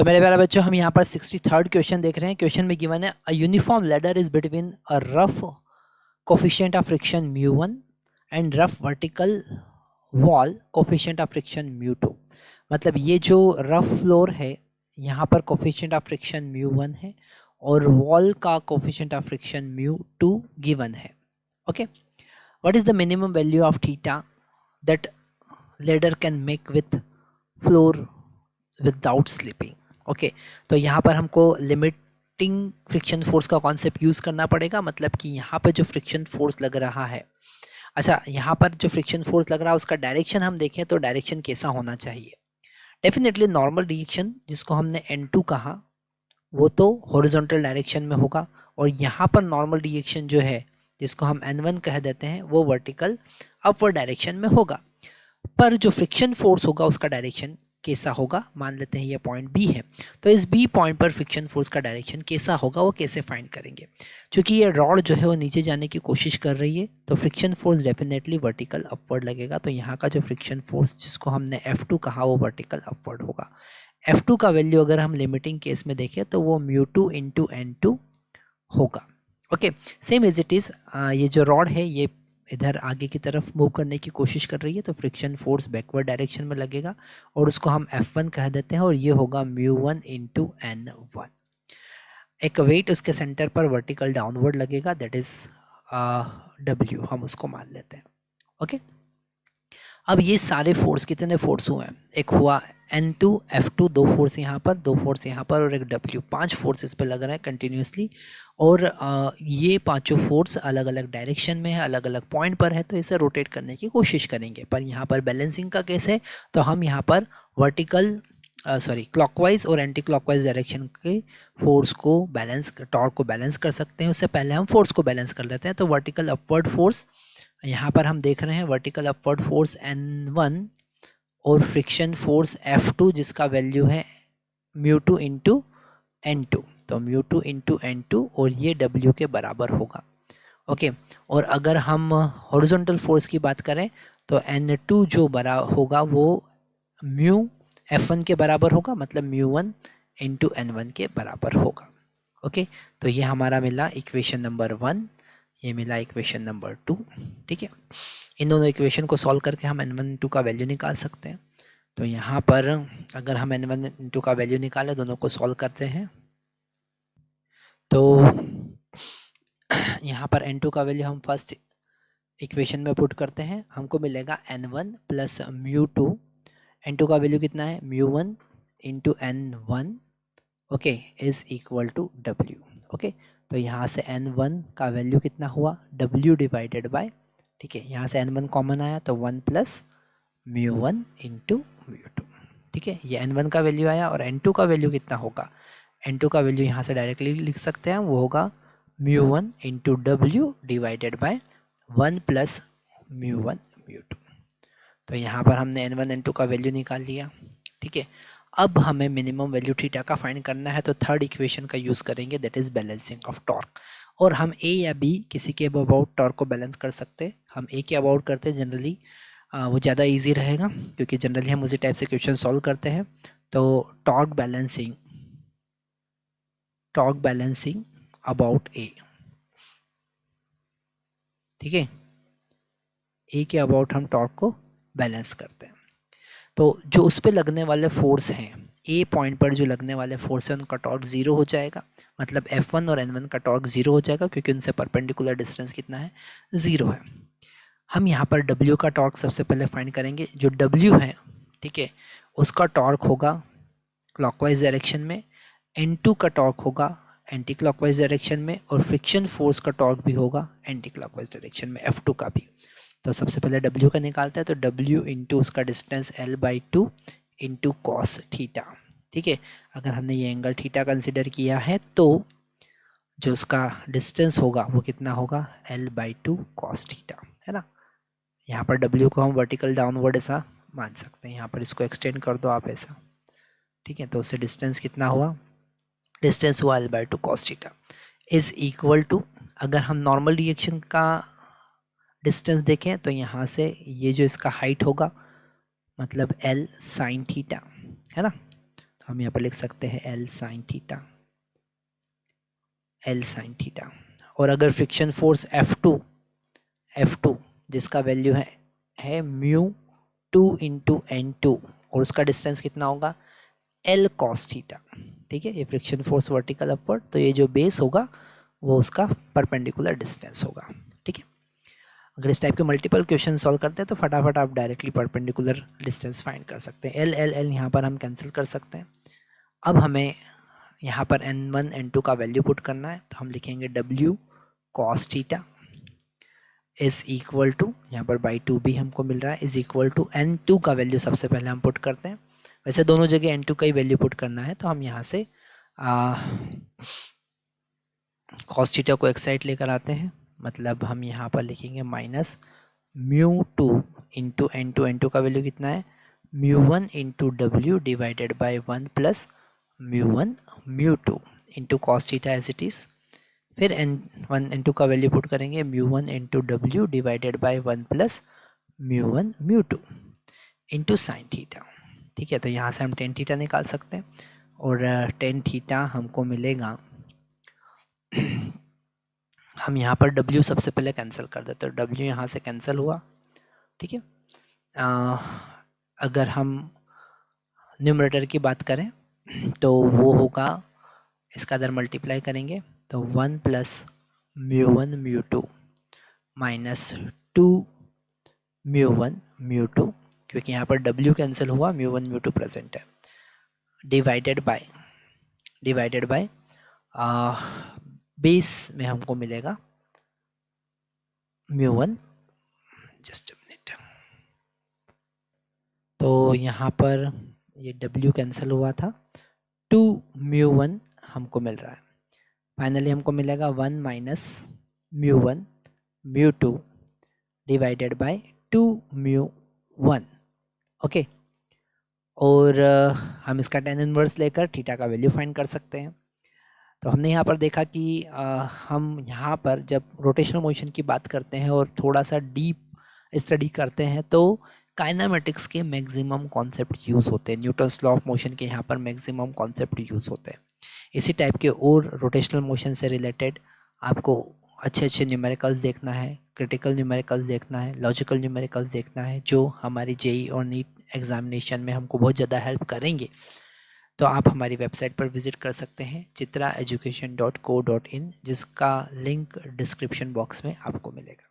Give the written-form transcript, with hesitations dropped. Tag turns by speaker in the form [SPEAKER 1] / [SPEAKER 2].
[SPEAKER 1] तो मेरे प्यारे बच्चों, हम यहाँ पर 63rd क्वेश्चन देख रहे हैं। क्वेश्चन में गिवन है a uniform ladder is between a rough coefficient of friction μ1 and rough vertical wall coefficient of friction μ2। मतलब ये जो रफ फ्लोर है, यहाँ पर कोफिशिएंट ऑफ फ्रिक्शन μ1 है और वॉल का कोफिशिएंट ऑफ फ्रिक्शन μ2 गिवन है। Okay, what is the minimum value of theta that ladder can make with floor without slipping. Okay, तो यहाँ पर हमको लिमिटिंग फ्रिक्शन फोर्स का कॉन्सेप्ट यूज़ करना पड़ेगा। मतलब कि यहाँ पर जो फ्रिक्शन फोर्स लग रहा है, अच्छा यहाँ पर जो फ्रिक्शन फोर्स लग रहा है उसका डायरेक्शन हम देखें तो डायरेक्शन कैसा होना चाहिए। डेफिनेटली नॉर्मल डायरेक्शन जिसको हमने N2 कहा वो तो हॉरिजॉन्टल डायरेक्शन में होगा, और यहाँ पर नॉर्मल डायरेक्शन जो है जिसको हम N1 कह देते हैं वो वर्टिकल अपवर्ड डायरेक्शन में होगा। पर जो फ्रिक्शन फोर्स होगा उसका डायरेक्शन कैसा होगा, मान लेते हैं ये पॉइंट बी है, तो इस बी पॉइंट पर फ्रिक्शन फोर्स का डायरेक्शन कैसा होगा वो कैसे फाइंड करेंगे। क्योंकि ये रॉड जो है वो नीचे जाने की कोशिश कर रही है तो friction force definitely vertical upward लगेगा। तो यहाँ का जो फ्रिक्शन फोर्स जिसको हमने F2 कहा वो वर्टिकल अपवर्ड होगा। F2 का वैल्यू अगर हम लिमिटिंग केस में देखें तो वो μ2 इंटू N2 होगा। Okay, same as it is ये जो रॉड है ये इधर आगे की तरफ मूव करने की कोशिश कर रही है तो फ्रिक्शन फोर्स बैकवर्ड डायरेक्शन में लगेगा और उसको हम F1 कह देते हैं और ये होगा μ1 इंटू N1। एक वेट उसके सेंटर पर वर्टिकल डाउनवर्ड लगेगा, दैट इज W, हम उसको मान लेते हैं। ओके, अब ये सारे फोर्स कितने फोर्स हुए हैं, एक हुआ N2 F2, दो फोर्स यहाँ पर, दो फोर्स यहाँ पर और एक W, 5 फोर्स इस पर लग रहे हैं कंटिन्यूसली। और ये पांचों फोर्स अलग अलग डायरेक्शन में है, अलग अलग पॉइंट पर है, तो इसे रोटेट करने की कोशिश करेंगे। पर यहाँ पर बैलेंसिंग का केस है तो हम यहाँ पर वर्टिकल क्लॉकवाइज और एंटी क्लॉकवाइज डायरेक्शन के फोर्स को बैलेंस, टॉर्क को बैलेंस कर सकते हैं। उससे पहले हम फोर्स को बैलेंस कर देते हैं। तो वर्टिकल अपवर्ड फोर्स यहाँ पर हम देख रहे हैं, वर्टिकल अपवर्ड फोर्स N1 और फ्रिक्शन फोर्स F2 जिसका वैल्यू है μ2 इंटू N2, तो μ2 इंटू N2 और ये W के बराबर होगा। ओके, और अगर हम हॉरिजॉन्टल फोर्स की बात करें तो N2 जो बड़ा होगा वो म्यू F1 के बराबर होगा, मतलब μ1 इंटू N1 के बराबर होगा। ओके, तो ये हमारा मिला इक्वेशन नंबर 1, ये मिला इक्वेशन नंबर 2। ठीक है, इन दोनों इक्वेशन को सॉल्व करके हम N1 N2 का वैल्यू निकाल सकते हैं। तो यहाँ पर अगर हम N1 N2 का वैल्यू निकालें, दोनों को सॉल्व करते हैं तो यहाँ पर N2 का वैल्यू हम फर्स्ट इक्वेशन में पुट करते हैं, हमको मिलेगा N1 प्लस μ2। N2 का वैल्यू कितना है, μ1 into N1, okay, is equal to W। Okay, तो यहाँ से N1 का वैल्यू कितना हुआ, W डिवाइडेड बाय, ठीक है, यहाँ से N1 कॉमन आया तो 1 प्लस μ1 इंटू μ2। ठीक है, ये N1 का वैल्यू आया। और N2 का वैल्यू कितना होगा, N2 का वैल्यू यहाँ से डायरेक्टली लिख सकते हैं, वो होगा μ1 into W divided by 1 plus μ1 μ2। तो यहाँ पर हमने N1 N2 का वैल्यू निकाल लिया। ठीक है, अब हमें मिनिमम वैल्यू थीटा का फाइंड करना है तो थर्ड इक्वेशन का यूज़ करेंगे, that is balancing of torque. और हम ए या बी किसी के अबाउट टॉर्क को बैलेंस कर सकते हैं। हम ए के अबाउट करते हैं जनरली, वो ज़्यादा इजी रहेगा क्योंकि जनरली हम उसी टाइप से क्वेश्चन सॉल्व करते हैं। तो टॉर्क बैलेंसिंग अबाउट ए, ठीक है, ए के अबाउट हम टॉर्क को बैलेंस करते हैं। तो जो उस पर लगने वाले फोर्स हैं, ए पॉइंट पर जो लगने वाले फोर्स है उनका टॉर्क 0 हो जाएगा, मतलब F1 और N1 का टॉर्क 0 हो जाएगा क्योंकि उनसे परपेंडिकुलर डिस्टेंस कितना है, 0 है। हम यहाँ पर W का टॉर्क सबसे पहले फाइंड करेंगे। जो W है, ठीक है, उसका टॉर्क होगा क्लॉकवाइज डायरेक्शन में, N2 का टॉर्क होगा एंटी क्लॉकवाइज डायरेक्शन में, और फ्रिक्शन फोर्स का टॉर्क भी होगा एंटी क्लॉकवाइज डायरेक्शन में, F2 का भी। तो सबसे पहले W का निकालते हैं, तो W इंटू उसका distance L/2 into cos theta. ठीक है, अगर हमने ये एंगल थीटा कंसिडर किया है तो जो उसका डिस्टेंस होगा वो कितना होगा, L/2 कॉस थीटा, है ना। यहाँ पर W को हम वर्टिकल डाउनवर्ड ऐसा मान सकते हैं, यहाँ पर इसको एक्सटेंड कर दो आप ऐसा। ठीक है, तो उससे डिस्टेंस कितना हुआ, डिस्टेंस हुआ L/2 cos theta is equal to, अगर हम नॉर्मल रिएक्शन का डिस्टेंस देखें तो यहाँ से ये जो इसका हाइट होगा मतलब L साइन थीटा, है ना। तो हम यहाँ पर लिख सकते हैं L sine theta, L sine theta. और अगर फ्रिक्शन फोर्स F2 जिसका वैल्यू है म्यू 2 इंटू N2 और उसका डिस्टेंस कितना होगा L cos थीटा, ठीक है। ये फ्रिक्शन फोर्स वर्टिकल अपवर्ड, तो ये जो बेस होगा वो उसका परपेंडिकुलर डिस्टेंस होगा, ठीक है। अगर इस टाइप के मल्टीपल क्वेश्चन सॉल्व करते हैं तो फटाफट आप डायरेक्टली परपेंडिकुलर डिस्टेंस फाइंड कर सकते हैं। एल यहाँ पर हम कैंसिल कर सकते हैं। अब हमें यहाँ पर N1 N2 का वैल्यू पुट करना है, तो हम लिखेंगे W cos theta is equal to, यहाँ पर बाई 2 भी हमको मिल रहा है, इज इक्वल टू N2 का वैल्यू सबसे पहले हम पुट करते हैं। वैसे दोनों जगह N2 का ही वैल्यू पुट करना है, तो हम यहाँ से cos थीटा को एक साइड लेकर आते हैं, मतलब हम यहाँ पर लिखेंगे माइनस म्यू 2 इंटू N2 का वैल्यू कितना है mu 1 into W divided by 1 plus mu 1 mu 2 into cos theta as it is. फिर N1 N2 का वैल्यू पुट करेंगे mu 1 into W divided by 1 plus mu 1 mu 2 into sine theta, ठीक है। तो यहाँ से हम टेन थीटा निकाल सकते हैं और टेन थीटा हमको मिलेगा हम यहाँ पर W सबसे पहले कैंसिल कर देते हैं, तो W यहाँ से कैंसिल हुआ, ठीक है। अगर हम न्यूमरेटर की बात करें तो वो होगा, इसका अदर मल्टीप्लाई करेंगे तो 1 plus mu 1 mu 2 minus 2 mu 1 mu 2, क्योंकि यहाँ पर W कैंसिल हुआ, म्यू 1 म्यू 2 प्रेजेंट है, डिवाइडेड बाय बेस में हमको मिलेगा म्यू 1, जस्ट अ मिनट। तो यहाँ पर ये W कैंसिल हुआ था, 2 म्यू 1 हमको मिल रहा है। फाइनली हमको मिलेगा 1 minus mu 1 mu 2 divided by 2 mu 1, okay. और हम इसका टेन इनवर्स लेकर थीटा का वैल्यू फाइंड कर सकते हैं। तो हमने यहाँ पर देखा कि हम यहाँ पर जब रोटेशनल मोशन की बात करते हैं और थोड़ा सा डीप स्टडी करते हैं तो काइनेमेटिक्स के मैक्सिमम कॉन्सेप्ट यूज़ होते हैं, न्यूटन्स लॉ ऑफ मोशन के यहाँ पर मैक्सिमम कॉन्सेप्ट यूज़ होते हैं। इसी टाइप के और रोटेशनल मोशन से रिलेटेड आपको अच्छे न्यूमेरिकल्स देखना है, क्रिटिकल न्यूमेरिकल्स देखना है, लॉजिकल न्यूमेरिकल्स देखना है, जो हमारी जेई और नीट एग्जामिनेशन में हमको बहुत ज़्यादा हेल्प करेंगे, तो आप हमारी वेबसाइट पर विज़िट कर सकते हैं chitraeducation.co.in, जिसका लिंक डिस्क्रिप्शन बॉक्स में आपको मिलेगा।